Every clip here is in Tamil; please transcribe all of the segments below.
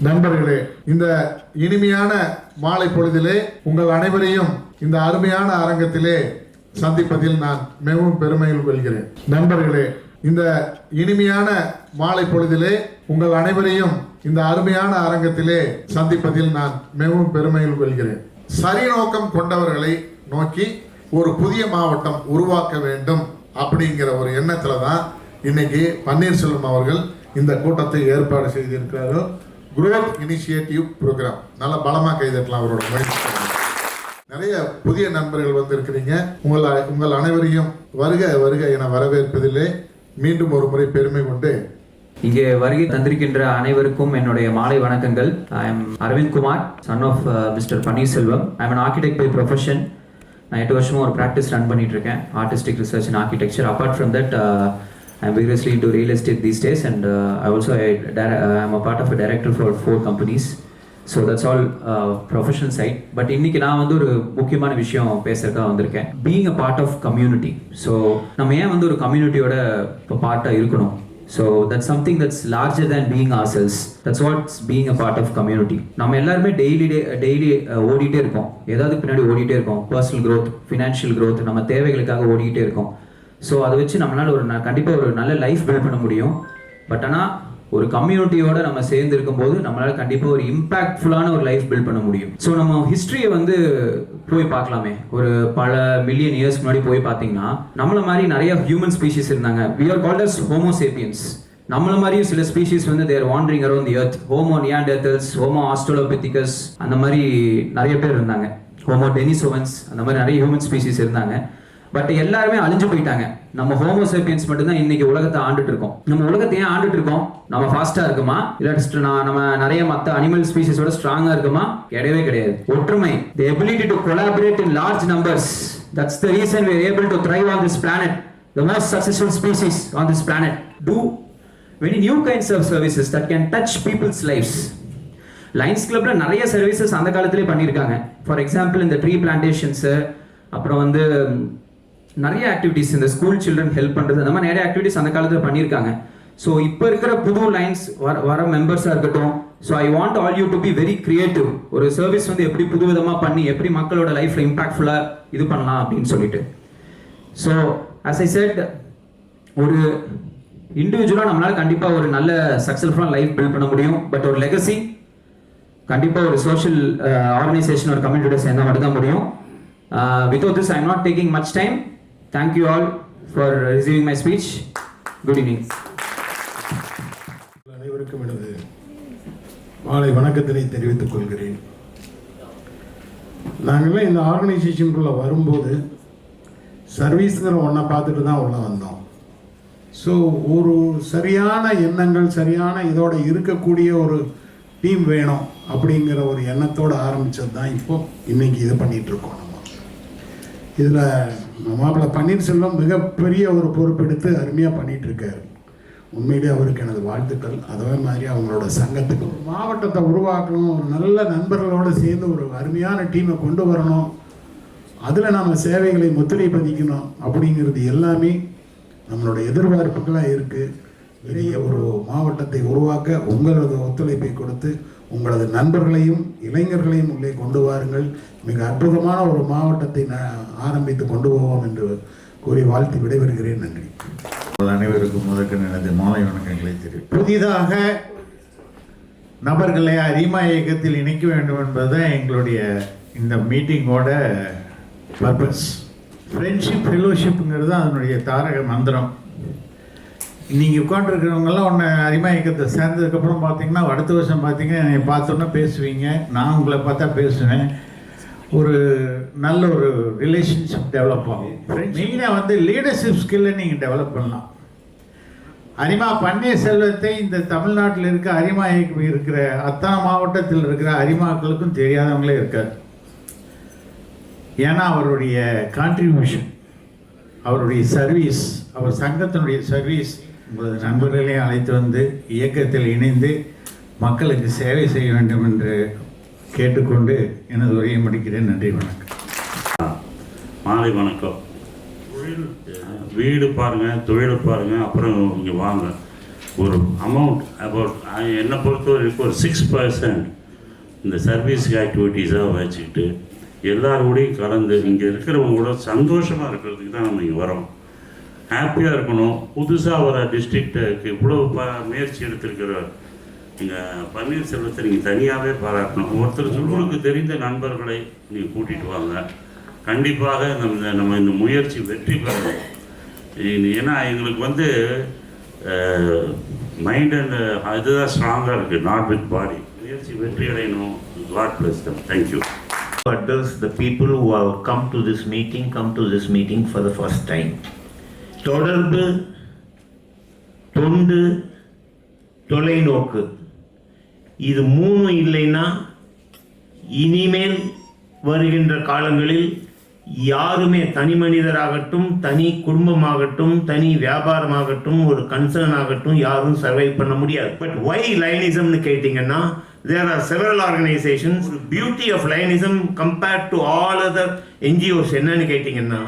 நண்பர்களே, இந்த இனிமையான மாலை பொழுதிலே உங்கள் அனைவரையும் இந்த அருமையான அரங்கத்திலே சந்திப்பதில் நான் மிகவும் பெருமையில் கொள்கிறேன். நண்பர்களே, இந்த இனிமையான மாலை பொழுதிலே உங்கள் அனைவரையும் இந்த அருமையான அரங்கத்திலே சந்திப்பதில் நான் மிகவும் பெருமையில் கொள்கிறேன். சரி நோக்கம் கொண்டவர்களை நோக்கி ஒரு புதிய மாவட்டம் உருவாக்க வேண்டும் அப்படிங்கிற ஒரு எண்ணத்துல தான் இன்னைக்கு பன்னீர்செல்வம் அவர்கள் இந்த கூட்டத்தை ஏற்பாடு செய்திருக்கிறார்கள். Growth initiative program. நல்ல பலமா கைதட்டலாம் அவரோட முயற்சி. நிறைய புதிய நண்பர்கள் வந்திருக்கிறீங்க. உங்கள் அனைவரையும் வருக வருக என வரவேற்பதிலே மீண்டும் ஒரு முறை பெருமை கொண்டு இங்கே வருகை தந்திருக்கின்ற அனைவருக்கும் என்னுடைய மாலை வணக்கங்கள். I am Aravind Kumar, son of mister Panneerselvam. I am an architect by profession. நான் 8 வருஷமா ஒரு ப்ராக்டிஸ் ரன் பண்ணிட்டு இருக்கேன், artistic research in architecture. Apart from that I am vigorously into real estate these days, and I also am a part of a director for 4 companies. So that's all professional side. But இன்னைக்கு நான் வந்து ஒரு முக்கியமான விஷயம் பேசுறதுக்காக வந்திருக்கேன். Being a part of community. So நம்ம ஏன் வந்து ஒரு கம்யூனிட்டியோட பார்ட்டா இருக்கணும்? So that's something that's larger than being ourselves. That's what's being a part of community. நம்ம எல்லாருமே டெய்லி ஓடிட்டே இருக்கோம், ஏதாவது பின்னாடி ஓடிட்டே இருக்கோம். பர்சனல் growth, financial growth, நம்ம தேவைகளுக்காக ஓடிக்கிட்டே இருக்கோம். ஸோ அதை வச்சு நம்மளால் கண்டிப்பாக ஒரு நல்ல லைஃப் பில்ட் பண்ண முடியும். பட் ஆனால் ஒரு கம்யூனிட்டியோட நம்ம சேர்ந்து இருக்கும்போது நம்மளால் கண்டிப்பாக ஒரு இம்பாக்ட்ஃபுல்லான ஒரு லைஃப் பில்ட் பண்ண முடியும். ஸோ நம்ம ஹிஸ்ட்ரியை வந்து போய் பார்க்கலாமே. ஒரு பல மில்லியன் இயர்ஸ்க்கு முன்னாடி போய் பார்த்தீங்கன்னா நம்மள மாதிரி நிறைய ஹியூமன் ஸ்பீஷிஸ் இருந்தாங்க. we are called as homo sapiens. நம்மள மாதிரியும் சில ஸ்பீஷிஸ் வந்து they are wandering around the earth. homo neanderthals, homo australopithecus, அந்த மாதிரி நிறைய பேர் இருந்தாங்க. homo denisovans, அந்த மாதிரி நிறைய ஹியூமன் ஸ்பீஷிஸ் இருந்தாங்க. பட் எல்லாருமே அழிஞ்சு போயிட்டாங்க. நம்ம ஹோமோ சேப்பியன்ஸ் மட்டும்தான் இன்னைக்கு உலகத்தை ஆண்டுட்டு இருக்கோம். நம்ம உலகத்தை ஏன் ஆண்டுட்டு இருக்கோம்? நம்ம ஃபாஸ்டா இருக்குமா, இல்ல நம்ம நிறைய மற்ற அனிமல் ஸ்பீஷிஸோட ஸ்ட்ராங்கா இருக்குமா? கிடையவே கிடையாது. ஒற்றுமை, the ability to collaborate in large numbers, that's the reason we are able to thrive on this planet. The most successful species on this planet do many new kinds of services that can touch people's lives. Lions கிளப்ல நிறைய சர்வீசஸ் அந்த காலத்திலே பண்ணியிருக்காங்க. ஃபார் எக்ஸாம்பிள் இந்த ட்ரீ பிளான்டேஷன்ஸ், அப்புறம் வந்து நிறைய ஆக்டிவிட்டிஸ், இந்த ஸ்கூல் சில்ட்ரன் ஹெல்ப் பண்ணுறது, அந்த மாதிரி நிறைய ஆக்டிவிட்டிஸ் அந்த காலத்தில் பண்ணியிருக்காங்க. ஸோ இப்போ இருக்கிற புது லைன்ஸ் வர மெம்பர்ஸாக இருக்கட்டும். So I want all you to be very creative. ஒரு சர்வீஸ் வந்து எப்படி புது விதமாக பண்ணி எப்படி மக்களோட லைஃப்பில் இம்பாக்ட்ஃபுல்லாக இது பண்ணலாம் அப்படின்னு சொல்லிட்டு. ஸோ as I said, ஒரு இண்டிவிஜுவலாக நம்மளால் கண்டிப்பாக ஒரு நல்ல சக்ஸஸ்ஃபுல்லாக லைஃப் பில்ட் பண்ண முடியும். பட் ஒரு லெகசி கண்டிப்பாக ஒரு சோஷியல் ஆர்கனைசேஷன், ஒரு கம்யூனிட்டியோட சேர்ந்தால் மட்டும்தான் முடியும். Without this, I am not taking much time. Thank you all for receiving my speech. Good evening. அனைவருக்கும் எனது மாலை வணக்கத்தினை தெரிவித்துக் கொள்கிறேன். நாங்கள்லாம் இந்த ஆர்கனைசேஷனுக்குள்ள வரும்போது சர்வீஸ்ங்கிற ஒன்றை பார்த்துட்டு தான் உள்ள வந்தோம். ஸோ ஒரு சரியான எண்ணங்கள், சரியான இதோட இருக்கக்கூடிய ஒரு டீம் வேணும் அப்படிங்கிற ஒரு எண்ணத்தோடு ஆரம்பித்தது தான் இப்போ இன்னைக்கு இது பண்ணிட்டு இருக்கோம். இதில் மாப்பிள்ளை பன்னீர்செல்வம் மிகப்பெரிய ஒரு பொறுப்பெடுத்து அருமையாக பண்ணிகிட்டு இருக்காரு. உண்மையிலே அவருக்கு எனது வாழ்த்துக்கள். அதே மாதிரி அவங்களோட சங்கத்துக்கு ஒரு மாவட்டத்தை உருவாக்கணும், ஒரு நல்ல நண்பர்களோடு சேர்ந்து ஒரு அருமையான டீமை கொண்டு வரணும், அதில் நம்ம சேவைகளை முத்திரை பதிக்கணும் அப்படிங்கிறது எல்லாமே நம்மளோட எதிர்பார்ப்புகளாக இருக்குது. பெரிய ஒரு மாவட்டத்தை உருவாக்க உங்களது ஒத்துழைப்பை கொடுத்து உங்களது நண்பர்களையும் இளைஞர்களையும் உள்ளே கொண்டு வாருங்கள். மிக அற்புதமான ஒரு மாவட்டத்தை ஆரம்பித்து கொண்டு போவோம் என்று கூறி வாழ்த்து விடைபெறுகிறேன். நன்றி. அனைவருக்கும் முதற்க எனது மாலை வணக்கங்களை தெரிவித்து, புதிதாக நபர்களை அரிமா இயக்கத்தில் இணைக்க வேண்டும் என்பதுதான் எங்களுடைய இந்த மீட்டிங்கோட பர்பஸ். ஃப்ரெண்ட்ஷிப், ஃபெலோஷிப்புங்கிறது அதனுடைய தாரக மந்திரம். நீங்கள் உட்காந்துருக்கிறவங்கெல்லாம் ஒன்று அரிமா இயக்கத்தை சேர்ந்ததுக்கப்புறம் பார்த்தீங்கன்னா அடுத்த வருஷம் பார்த்தீங்கன்னா என்னை பார்த்தோன்னா பேசுவீங்க, நான் உங்களை பார்த்தா பேசுவேன். ஒரு நல்ல ஒரு ரிலேஷன்ஷிப் டெவலப் ஆகும். மெயினாக வந்து லீடர்ஷிப் ஸ்கில்லை நீங்கள் டெவலப் பண்ணலாம். அரிமா பன்னீர்செல்வத்தை இந்த தமிழ்நாட்டில் இருக்க அரிமா இயக்கம் இருக்கிற அத்தனை மாவட்டத்தில் இருக்கிற அரிமாக்களுக்கும் தெரியாதவங்களே இருக்கார். ஏன்னா அவருடைய கான்ட்ரிபியூஷன், அவருடைய சர்வீஸ், அவர் சங்கத்தினுடைய சர்வீஸ் உங்களது நண்பர்களையும் அழைத்து வந்து இயக்கத்தில் இணைந்து மக்களுக்கு சேவை செய்ய வேண்டும் என்று கேட்டுக்கொண்டு எனது உரையை முடிக்கிறேன். நன்றி, வணக்கம். மாலை வணக்கம். வீடு பாருங்கள், தொழில் பாருங்கள், அப்புறம் இங்கே வாங்க. ஒரு அமௌண்ட் அபவுட் என்னை பொறுத்த வரைக்கும் ஒரு 6% இந்த சர்வீஸ் ஆக்டிவிட்டீஸாக வச்சுக்கிட்டு எல்லாரோடையும் கலந்து இங்கே இருக்கிறவங்களோட சந்தோஷமாக இருக்கிறதுக்கு தான் நம்ம இங்கே வரோம். ஹாப்பியாக இருக்கணும். புதுசாக வர டிஸ்ட்ரிக்டுக்கு இவ்வளோ முயற்சி எடுத்திருக்கிற நீங்கள் பன்னீர்செல்வத்தை நீங்கள் தனியாகவே பாராட்டணும். ஒருத்தர் உங்களுக்கு தெரிந்த நண்பர்களை நீங்கள் கூட்டிகிட்டு வாங்க. கண்டிப்பாக நம்ம இந்த முயற்சி வெற்றி பெறணும். ஏன்னா எங்களுக்கு வந்து மைண்ட் அண்ட் இதுதான் ஸ்ட்ராங்காக இருக்குது, நாட் வித் பாடி. முயற்சி வெற்றி அடையணும். God bless them. Thank you. Address the people who have come to this meeting for the first time. தொடர்பு, தொண்டு, தொலைநோக்கு, இது 3 இல்லைன்னா இனிமேல் வருகின்ற காலங்களில் யாருமே தனி மனிதராகட்டும், தனி குடும்பமாகட்டும், தனி வியாபாரமாகட்டும், ஒரு கன்சர்ன் ஆகட்டும், யாரும் சர்வைவ் பண்ண முடியாது. பட் வை லைனிசம்னு கேட்டிங்கன்னா, there are several organizations. Beauty of Lionism compared to all other NGOs என்னன்னு கேட்டிங்கன்னா,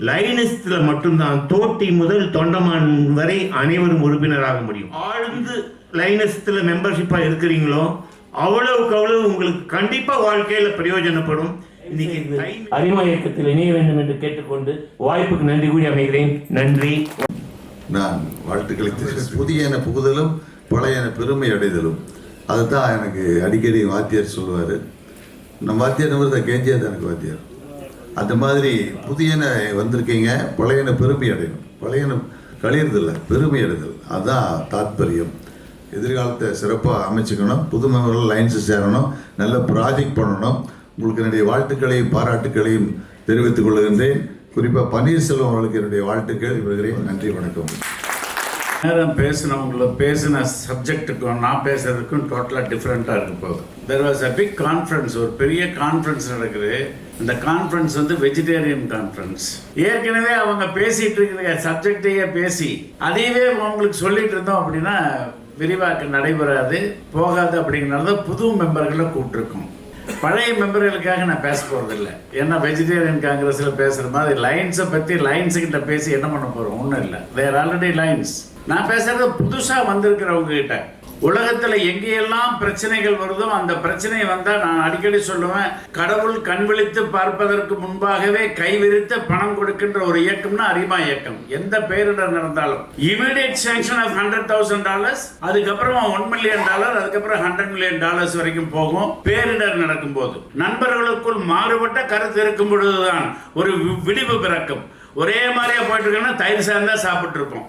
லைனிஸ்டில் மட்டும்தான் தோட்டி முதல் தொண்டமான் வரை அனைவரும் உறுப்பினராக முடியும். ஆழ்ந்து லைனிஸ்டில் மெம்பர்ஷிப்பாக இருக்கிறீங்களோ அவ்வளவுக்கு அவ்வளவு உங்களுக்கு கண்டிப்பாக வாழ்க்கையில் பிரயோஜனப்படும். இன்னைக்கு அரிமா இயக்கத்தில் இணைய வேண்டும் என்று கேட்டுக்கொண்டு வாய்ப்புக்கு நன்றி கூறி அமைகிறேன். நன்றி. நான் வாழ்த்துக்களை புதியன புகுதலும் பழையன பெருமை அடைதலும், அதுதான் எனக்கு அடிக்கடி வாத்தியார் சொல்லுவார். நம்ம வாத்தியார் நம்பர் தான் கேஞ்சியா தான் எனக்கு வாத்தியார். அந்த மாதிரி புதியன வந்திருக்கீங்க, பழையன பெருமை அடையணும். பழையன கழியறதில்லை, பெருமை அடைதல், அதுதான் தாத்பரியம். எதிர்காலத்தை சிறப்பாக அமைச்சுக்கணும். புது மெம்பர்கள் லைன்ஸு சேரணும், நல்ல ப்ராஜெக்ட் பண்ணணும். உங்களுக்கு என்னுடைய வாழ்த்துக்களையும் பாராட்டுக்களையும் தெரிவித்துக் கொள்கின்றேன். குறிப்பாக பன்னீர்செல்வம் அவர்களுக்கு என்னுடைய வாழ்த்துக்கள் விடுகிறேன். நன்றி, வணக்கம். நேரம் பேசின சப்ஜெக்டுக்கும் நான் பேசுறதுக்கும் டோட்டலாக டிஃப்ரெண்ட்டாக இருக்கு. போகுது. There was a big conference, ஒரு பெரிய கான்ஃபரன்ஸ் நடக்குது. இந்த கான்ஃபரன்ஸ் வந்து வெஜிடேரியன் கான்ஃபரன்ஸ். ஏற்கனவே அவங்க பேசிட்டு இருக்கிற சப்ஜெக்டையே பேசி அதையவே அவங்களுக்கு சொல்லிட்டு இருந்தோம் அப்படின்னா விரிவாக்கம் நடைபெறாது, போகாது. அப்படிங்கிறத புது மெம்பர்களை கூப்பிட்டுருக்கோம். பழைய மெம்பர்களுக்காக நான் பேச போகிறதில்லை. ஏன்னா வெஜிடேரியன் காங்கிரஸில் பேசுகிற மாதிரி லைன்ஸை பற்றி லைன்ஸுக்கிட்ட பேசி என்ன பண்ண போகிறோம்? ஒன்றும் இல்லை, தேர் ஆல்ரெடி லைன்ஸ். நான் பேசுகிறது புதுசாக வந்திருக்கிறவங்க கிட்ட. உலகத்தில் எங்கேயெல்லாம் பிரச்சனைகள் வருதோ அந்த பிரச்சனை வந்தால் நான் அடிக்கடி சொல்லுவேன், கடவுள் கண் விழித்து பார்ப்பதற்கு முன்பாகவே கைவிரித்து பணம் கொடுக்கின்ற ஒரு இயக்கம்னா அரிமா இயக்கம். எந்த பேரிடர் நடந்தாலும் இமீடியட் சாங்ஷன் ஆஃப் $100,000, அதுக்கப்புறமா $1 million, அதுக்கப்புறம் $100 million வரைக்கும் போகும். பேரிடர் நடக்கும் போது நண்பர்களுக்குள் மாறுபட்ட கருத்து இருக்கும் பொழுதுதான் ஒரு விடிவு பிறக்கும். ஒரே மாதிரியா போயிட்டு இருக்கோம்னா தயிர் சார்ந்தா சாப்பிட்டு இருப்போம்.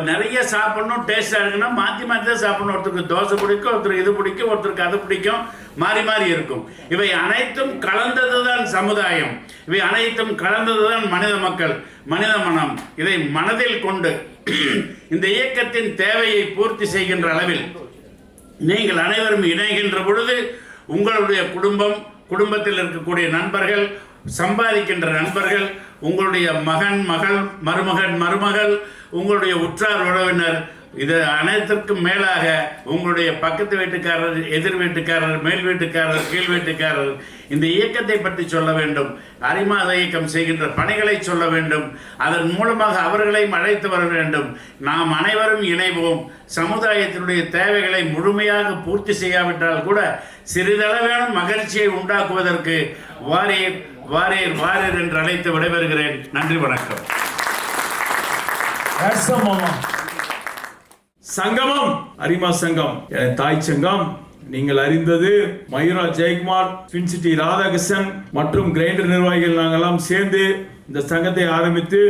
நிறைய சாப்பிடணும், டேஸ்டாக இருக்குன்னா மாற்றி மாற்றி தான் சாப்பிடணும். ஒருத்தருக்கு தோசை பிடிக்கும், ஒருத்தருக்கு இது பிடிக்கும், ஒருத்தருக்கு அது பிடிக்கும், மாறி மாறி இருக்கும். இவை அனைத்தும் கலந்தது தான் சமுதாயம். இவை அனைத்தும் கலந்தது தான் மனித மக்கள், மனித மனம். இதை மனதில் கொண்டு இந்த இயக்கத்தின் தேவையை பூர்த்தி செய்கின்ற அளவில் நீங்கள் அனைவரும் இணைகின்ற பொழுது உங்களுடைய குடும்பத்தில் இருக்கக்கூடிய நண்பர்கள், சம்பாதிக்கின்ற நண்பர்கள், உங்களுடைய மகன், மகள், மருமகள், உங்களுடைய உற்றார் உறவினர், இது அனைத்திற்கும் மேலாக உங்களுடைய பக்கத்து வீட்டுக்காரர், எதிர் வீட்டுக்காரர், மேல் வீட்டுக்காரர், கீழ் வீட்டுக்காரர் இந்த இயக்கத்தை பற்றி சொல்ல வேண்டும். அரிமா இயக்கம் செய்கின்ற பணிகளை சொல்ல வேண்டும். அதன் மூலமாக அவர்களையும் அழைத்து வர வேண்டும். நாம் அனைவரும் இணைவோம். சமுதாயத்தினுடைய தேவைகளை முழுமையாக பூர்த்தி செய்யாவிட்டால் கூட சிறிதளவேனும் மகிழ்ச்சியை உண்டாக்குவதற்கு வாரீர் வாரீர் வாரீர் என்று அழைத்து விடைபெறுகிறேன். நன்றி, வணக்கம். சங்கமம், அரிமா சங்கம், தாய் சங்கம். நீங்கள் அறிந்தது மயூரா ஜெயக்குமார், பின்சிட்டி ராதாகிருஷ்ணன் மற்றும் கிரைண்டர் நிர்வாகிகள் நாங்கெல்லாம் சேர்ந்து இந்த சங்கத்தை ஆரம்பித்து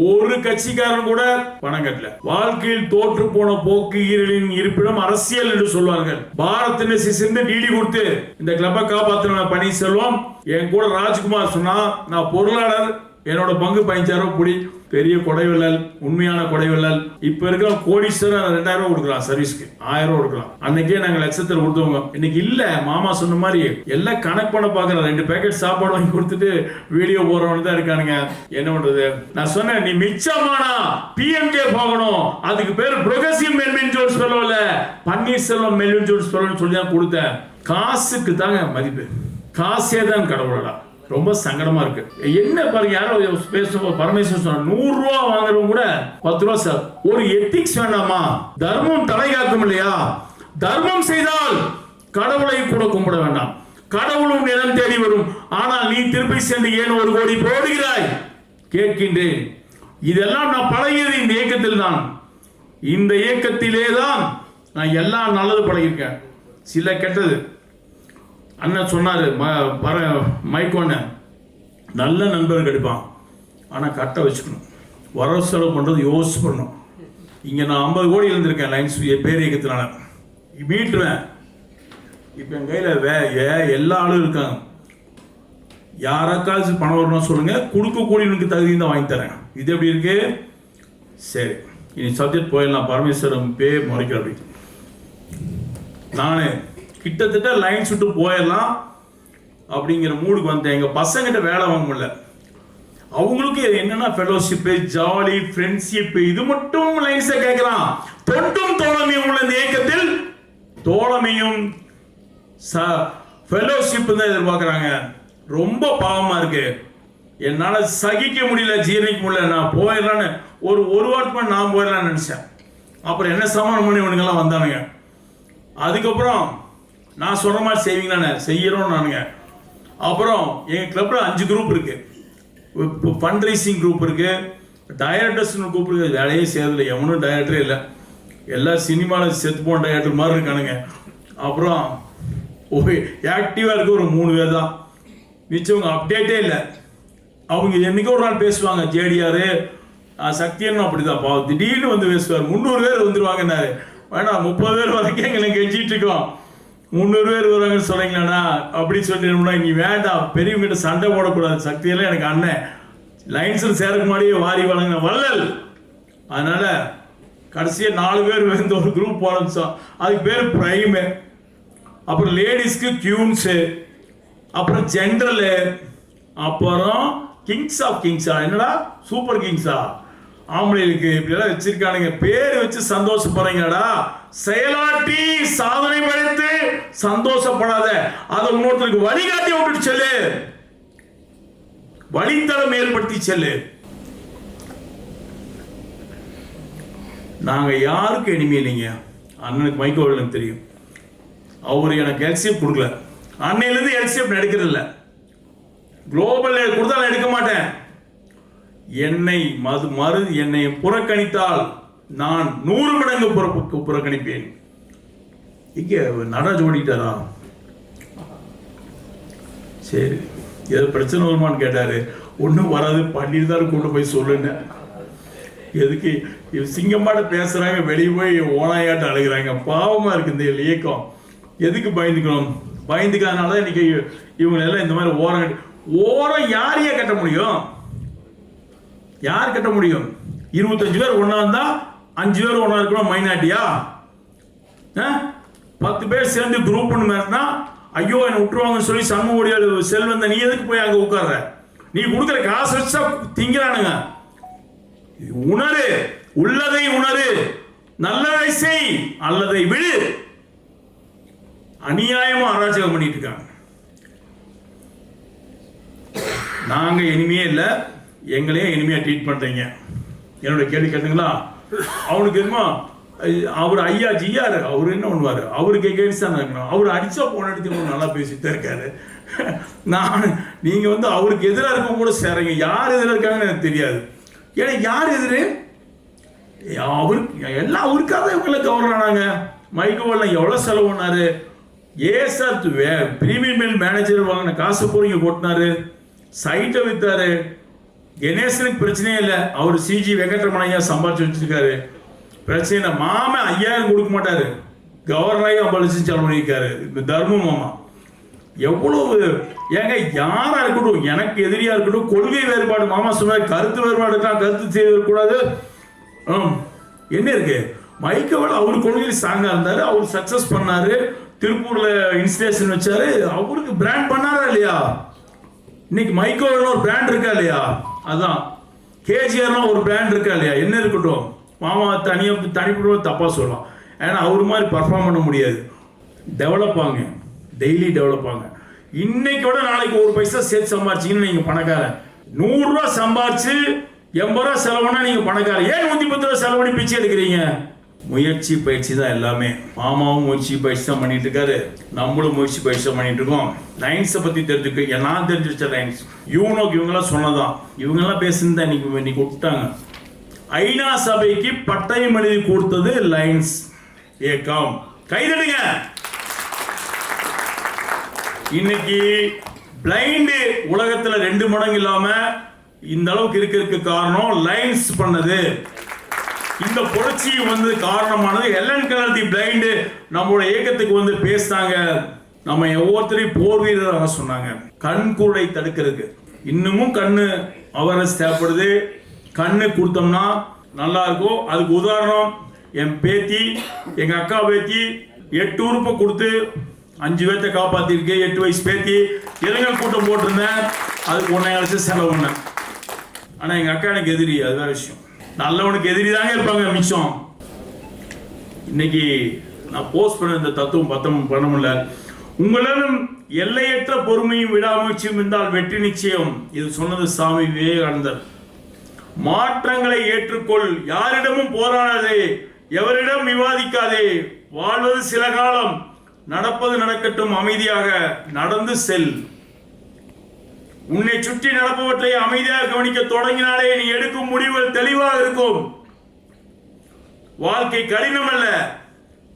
ஒரு கட்சிக்காரன் கூட பணம் கட்டல. வாழ்க்கையில் தோற்று போன போக்கு ஈரலின் இருப்பிடம் அரசியல் என்று சொல்வார்கள். பாரத் சேர்ந்து டிடி கொடுத்து இந்த கிளப்பை காப்பாற்றின பன்னீர்செல்வம். என் கூட ராஜ்குமார் சொன்னா, நான் பொருளாளர், என்னோட பங்கு 15,000 ரூபாய். பெரிய கொடைவள்ளல், உண்மையான கொடைவள்ளல். இப்ப இருக்கிற கோடீஸ்வரர் 2,000 கொடுக்கலாம், சர்வீஸ்க்கு 1000 கொடுக்கலாம். அன்னைக்கே நாங்க லட்சத்தில் கொடுத்தவங்க. இன்னைக்கு இல்ல. மாமா சொன்ன மாதிரி எல்லாம் கணக்கு பண்ண பாக்குறேன். 2 பேக்கெட் சாப்பாடு வாங்கி கொடுத்துட்டு வீடியோ போறவனு தான் இருக்கானுங்க. என்ன பண்றது? நான் சொன்னேன், நீ மிச்சமானா பிஎம்கே போகணும். அதுக்கு பேரு புரோகிரசிவ் மெல்வின் ஜோன்ஸ் ஃபெல்லோ இல்ல, பன்னீர்செல்வம் மெல்வின் ஜோன்ஸ் ஃபெல்லோன்னு சொல்லி தான் கொடுத்தேன். காசுக்கு தாங்க மதிப்பு. காசே தான் கடவுளடா. ரொம்ப சங்கடமா இருக்கு. என்ன பாருங்க, யாரோ பேசும்போது பரமேஸ்வரன் சொன்னார், 100 ரூபா வாங்குறவங்க கூட 10 ரூபா சார். ஒரு எத்திக்ஸ் வேண்டாமா? தர்மம் தலை காக்கும் இல்லையா? தர்மம் செய்தால் கடவுளை கூட கும்பிட வேண்டாம், கடவுளும் நிலம் தேடி வரும். ஆனால் நீ திருப்பி சென்று ஏன் 1 கோடி போடுகிறாய் கேட்கின்றேன். இதெல்லாம் நான் பழகியது இந்த இயக்கத்தில் தான். இந்த இயக்கத்திலே தான் நான் எல்லாம் நல்லது பழகிருக்கேன், சில கெட்டது. அண்ணன் சொன்னாரு மைக்கோன்னு, நல்ல நண்பர் கிடைப்பான், ஆனால் கட்ட வச்சுக்கணும், வரவு செலவு பண்ணுறது யோசிச்சு பண்ணணும். இங்கே நான் 50 கோடி இருந்திருக்கேன் லைன்ஸ் பேர் இயக்கத்தினால, மீட்டுருவேன். இப்போ என் கையில் எல்லா ஆளும் இருக்காங்க. யாராக்காச்சும் பணம் வரணும் சொல்லுங்க, கொடுக்கக்கூடியவனுக்கு தகுதி தான் வாங்கி தரேன். இது எப்படி இருக்கு? சரி, இனி சப்ஜெக்ட் போயிடலாம். பரமேஸ்வரம் முறைக்கிற அப்படி நான் கிட்டத்தட்ட லைன்ஸ் விட்டு போயிடலாம் அப்படிங்கிற மூடுக்கு வந்தேன். எங்கள் பசங்கிட்ட வேலை வாங்க முடியல. அவங்களுக்கு என்னன்னா ஃபெலோஷிப்பு, ஜாலி, ஃப்ரெண்ட்ஷிப், இது மட்டும் லைன்ஸை கேட்கலாம். தொட்டும் தோழமையும் உள்ள இந்த இயக்கத்தில் தோழமையும் ஃபெலோஷிப் தான் எதிர்பார்க்குறாங்க. ரொம்ப பாவமாக இருக்கு, என்னால் சகிக்க முடியல, ஜீரணிக்க முடியல. நான் போயிடலான்னு ஒரு வாரத்துக்கு நான் போயிடலான்னு நினச்சேன். அப்புறம் என்ன சமாளம் பண்ணி இவனுங்கெல்லாம் வந்தானுங்க. அதுக்கப்புறம் நான் சொல்கிற மாதிரி செய்வீங்களாண்ணே, செய்கிறோம் நானுங்க. அப்புறம் எங்கள் கிளப்பில் 5 குரூப் இருக்கு. இப்போ ஃபண்ட் ரைசிங் குரூப் இருக்கு, டைரக்டர்ஸ்னு குரூப் இருக்கு. வேலையே செய்யறதில்லை, எவனும் டைரக்டரே இல்லை, எல்லாம் சினிமாவில் செத்து போன டைரக்டர் மாதிரி இருக்கானுங்க. அப்புறம் ஆக்டிவாக இருக்க ஒரு 3 பேர் தான், மிச்சவங்க அப்டேட்டே இல்லை. அவங்க என்னைக்கோ ஒரு நாள் பேசுவாங்க. ஜேடிஆர் சக்தியன்னு அப்படிதான் பாவம், திடீர்னு வந்து பேசுவார். 300 பேர் வந்துருவாங்கன்னாரு. வேணாம், 30 பேர் வரைக்கும் எங்களை கெஞ்சிட்டு இருக்கோம், 300 பேர் வருவாங்கன்னு சொல்றீங்களாண்ணா அப்படி சொல்லிட்டோம்னா நீ வேண்டாம், பெரியவங்கிட்ட சண்டை போடக்கூடாது. சக்தியெல்லாம் எனக்கு அண்ணன், லைன்ஸில் சேரக்கு முன்னாடியே வாரி வழங்கின வள்ளல். அதனால கடைசியாக 4 பேர் வந்து ஒரு குரூப் ஆரம்பிச்சோம். அதுக்கு பேர் பிரைமு. அப்புறம் லேடிஸ்க்கு கியூன்ஸு, அப்புறம் ஜென்ரலு, அப்புறம் கிங்ஸ் ஆஃப் கிங்ஸா, என்னடா சூப்பர் கிங்ஸா, ஆம்பளைகளுக்கு இப்படியெல்லாம் வச்சிருக்கானுங்க. பேர் வச்சு சந்தோஷப்படுறீங்கடா, செயலாற்றி சாதனை படைத்து சந்தோஷப்படாத, அதை இன்னொருத்தருக்கு வழிகாட்டி விட்டுட்டு செல்லு, வழித்தடம் ஏற்படுத்தி செல்லு. நாங்க யாருக்கு எனிமே இல்லைங்க. அண்ணனுக்கு மைக்கோவலுக்கு தெரியும், அவரு எனக்கு எல்சிஎஃப் கொடுக்கல, அன்னையிலேருந்து எல்சிஎஃப் எடுக்கிறதில்ல. குளோபல் கொடுத்தாலும் எடுக்க மாட்டேன். என்னை புறக்கணித்தால் நான் 100 மடங்கு புறக்கணிப்பேன். இங்க நடராஜ் ஓடிட்டாரா? சரி, ஏதோ பிரச்சனை வருமானு கேட்டாரு. ஒன்றும் வராது, பண்ணிட்டு தான் கொண்டு போய் சொல்லுங்க. எதுக்கு சிங்கமாட்ட பேசுறாங்க, வெளியே போய் ஓனாயாட்ட அழுகிறாங்க. பாவமா இருக்கு இந்த இயக்கம். எதுக்கு பயந்துக்கணும்? பயந்துக்காதனால இன்னைக்கு இவங்க எல்லாம் இந்த மாதிரி ஓரம் யாரையே கட்ட முடியும்? யார் கட்ட முடியும்? 25 பேர் ஒன்னா இருந்தா 5 பேர் ஒன்னா இருக்கணும். மைனாரிட்டியா 10 பேர் சேர்ந்து குரூப் ஒன்று மாறினா ஐயோ என்னை விட்டுருவாங்கன்னு சொல்லி சண்முகோடியால் செல்வந்த நீ எதுக்கு போய் அங்கே உட்கார்ற? நீ கொடுக்குற காசு வச்சா திங்கிறானுங்க. உணரு, உள்ளதை உணரு, நல்லதை செய், அல்லதை விழு. அநியாயமா அராஜகம் பண்ணிட்டு இருக்காங்க. நாங்க இனிமையே இல்லை, எங்களையே இனிமையா ட்ரீட் பண்றீங்க. என்னோட கேள்வி கேட்டுங்களா? அவனுக்கு என்னமோ அவர் ஐயா ஜிஆர் அவர் என்ன பண்ணுவாரு, அவருக்கு எகேன்ஸ்ட் தான் இருக்கணும். அவர் அடிச்சா போன இடத்துல நல்லா பேசிட்டு இருக்காரு. நீங்க வந்து அவருக்கு எதிராக இருக்க கூட சேரீங்க. யார் எதிராக இருக்காங்கன்னு எனக்கு தெரியாது. ஏன்னா யார் எதிரு? அவருக்கு எல்லாம் அவருக்காக இவங்களை கவர்றானாங்க. மைக்கோவெல்லாம் எவ்வளவு செலவு பண்ணாரு? சார் பிரீமியம் மேனேஜர் வாங்கின காசு போறீங்க கொட்டினாரு, சைட்டை வித்தாரு. கணேசனுக்கு பிரச்சனையே இல்லை, அவர் சிஜி வெங்கட்ரமணையா சம்பாதிச்சு வச்சிருக்காரு. பிரச்சனை இல்லை. மாமா 5000 கொடுக்க மாட்டாரு, கவர்னரையும் 50 லட்சம் செலவு பண்ணியிருக்காரு. தர்ம மாமா எவ்வளவு ஏங்க, யாரா இருக்கட்டும், எனக்கு எதிரியா இருக்கட்டும், கொள்கை வேறுபாடு மாமா சொன்னார், கருத்து வேறுபாடு இருக்கலாம், கருத்து செய்யக்கூடாது. என்ன இருக்கு? மைக்கோவல் அவர் கொள்கையில் ஸ்ட்ராங்கா இருந்தாரு, அவர் சக்சஸ் பண்ணாரு. திருப்பூர்ல இன்ஸ்டேஷன் வச்சாரு, அவருக்கு பிராண்ட் பண்ணாரா இல்லையா? இன்னைக்கு மைக்கோவல் ஒரு பிராண்ட் இருக்கா இல்லையா? அதான் கேஜிஆர்னா ஒரு பிராண்ட் இருக்கா இல்லையா? என்ன இருக்கட்டும், மாமா தனிப்பட்ட தப்பா சொல்லலாம். ஏன்னா அவர் மாதிரி பர்ஃபார்ம் பண்ண முடியாது. டெவலப் ஆங்க, டெய்லி டெவலப் ஆங்க. இன்னைக்கு விட நாளைக்கு 1 பைசா சேர்த்து சம்பாரிச்சீங்கன்னு நீங்க பணக்காரன். 100 ரூபாய் சம்பாரிச்சு 80 ரூபாய் செலவுனா நீங்க பணக்காரன். ஏன் 110 ரூபாய் செலவு பண்ணி பிச்சை எடுக்கிறீங்க? முயற்சி பயிற்சி தான் எல்லாமே. மாமாவும் முயற்சி பயிற்சி தான் பண்ணிட்டு இருக்காரு, நம்மளும் முயற்சி பயிற்சி தான் பண்ணிட்டு இருக்கோம். லைன்ஸை பத்தி தெரிஞ்சுக்க நான் தெரிஞ்சு வச்ச லைன்ஸ் யூனோக்கு இவங்கெல்லாம் சொன்னதான். இவங்கெல்லாம் பேசுனதா இன்னைக்கு விட்டாங்க. ஐநா சபைக்கு பட்டயம் எழுதி கொடுத்தது லைன்ஸ் இயக்கம். கைதடுங்க. இன்னைக்கு பிளைண்ட் உலகத்துல 2 மடங்கு இல்லாம இந்த அளவுக்கு இருக்கிறதுக்கு காரணம் லைன்ஸ் பண்ணது. இந்த புரட்சி காரணமானது எலன் கெல்லர் தி பிளைண்ட் நம்மளோட இயக்கத்துக்கு பேசினாங்க. நம்ம ஒவ்வொருத்தரையும் போர் வீரராக சொன்னாங்க. கண் கூடை தடுக்கிறதுக்கு இன்னமும் கண்ணு அவேர்னஸ் தேவைப்படுது. கண்ணு கொடுத்தோம்னா நல்லா இருக்கும். அதுக்கு உதாரணம் என் பேத்தி, எங்க அக்கா பேத்தி 8 உறுப்பை கொடுத்து 5 பேர்த்த காப்பாத்திருக்கு. 8 வயசு பேத்தி இளைஞர் கூட்டம் போட்டிருந்தேன், அதுக்கு 1.5 லட்சம் செலவு பண்ணேன். ஆனா எங்க அக்கா எனக்கு எதிரி, அது வேற விஷயம். நல்லவனுக்கு எதிரி தாங்க இருப்பாங்க மிச்சம். இன்னைக்கு நான் போஸ்ட் பண்ண இந்த தத்துவம் பண்ண முடியல. உங்களிடம் எல்லையற்ற பொறுமையும் விடாமுயற்சியும் இருந்தால் வெற்றி நிச்சயம். இது சொன்னது சாமி விவேகானந்தர். மாற்றங்களை ஏற்றுக்கொள், யாரிடமும் போராடாதே, எவரிடம் விவாதிக்காதே, வாழ்வது சில காலம், நடப்பது நடக்கட்டும், அமைதியாக நடந்து செல். உன்னை சுற்றி நடப்பவற்றை அமைதியாக கவனிக்க தொடங்கினாலே நீ எடுக்கும் முடிவுகள் தெளிவாக இருக்கும். வாழ்க்கை கடினம் அல்ல,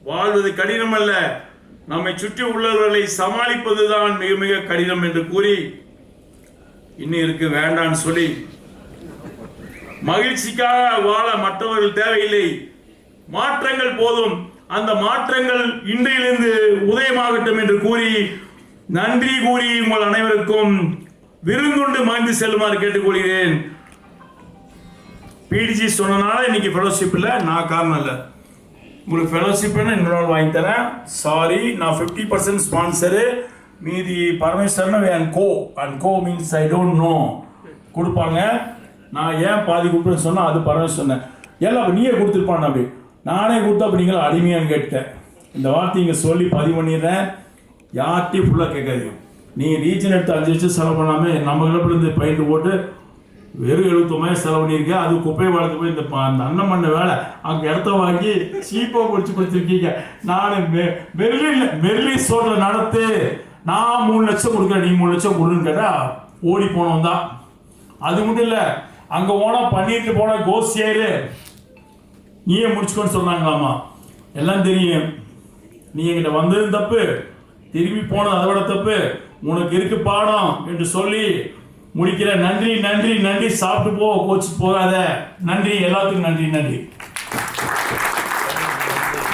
வாழ்வது கடினம் அல்ல, நம்மை சுற்றி உள்ளவர்களை சமாளிப்பதுதான் மிக மிக கடினம் என்று கூறி இன்னும் இருக்கு வேண்டான்னு சொல்லி மகிழ்ச்சிக்காக வாழ மற்றவர்கள் தேவையில்லை, மாற்றங்கள் போதும். அந்த மாற்றங்கள் இன்றையிலிருந்து உதயமாகட்டும் என்று கூறி நன்றி கூறி உங்கள் அனைவருக்கும் விருந்துண்டு மகிழ்ந்து செல்லுமாறு கேட்டுக்கொள்கிறேன். பிடிஜி சொன்னனால இன்னைக்கு ஃபெலோஷிப் இல்லை, நான் காரணம் இல்லை. உங்களுக்கு ஃபெலோஷிப் இன்னொரு நாள் வாங்கி தரேன். சாரி, நான் 50% ஸ்பான்சரு, மீதி Parameswaran and co means I don't know கொடுப்பாங்க. நான் ஏன் பாதி கொடுப்பேன்னு சொன்னால் அது பரமேஸ்வரன் எல்லாம் நீயே கொடுத்துருப்பான். அப்படி நானே கொடுத்தா அப்போ நீங்களும் அடிமையான்னு கேட்டேன். இந்த வார்த்தை இங்கே சொல்லி பதிவு பண்ணிடுறேன். யார்ட்டையும் ஃபுல்லாக கேட்காதீங்க. நீங்கள் ரீஜன் எடுத்து 5 லட்சம் செலவு பண்ணாமல் நம்ம கிளப்பிலிருந்து பயிட்டு போட்டு வெறும் 79 செலவு பண்ணியிருக்கேன். அது குப்பை வளர்த்து போய் இந்த அண்ணன் பண்ண வேலை அங்கே இடத்த வாங்கி சீப்பாக பிடிச்சி கொடுத்துருக்கீங்க. நான் மெர்லி ஸ்டோரில் நடத்து, நான் 3 லட்சம் கொடுக்குறேன், நீ 3 லட்சம் கொடுன்னு கேட்டால் ஓடி போனவன் தான். அது மட்டும் இல்லை, அங்கே போனால் பண்ணிட்டு போனால் கோசியாரு நீயே முடிச்சுக்கோன்னு சொன்னாங்களாமா. எல்லாம் தெரியும். நீ என்கிட்ட வந்தது தப்பு, திரும்பி போனது அதை விட தப்பு, உனக்கு இருக்கு பாடம் என்று சொல்லி முடிக்கிற. நன்றி நன்றி நன்றி. சாப்பிட்டு போ, கோச்சு போகாத. நன்றி, எல்லாத்துக்கும் நன்றி நன்றி.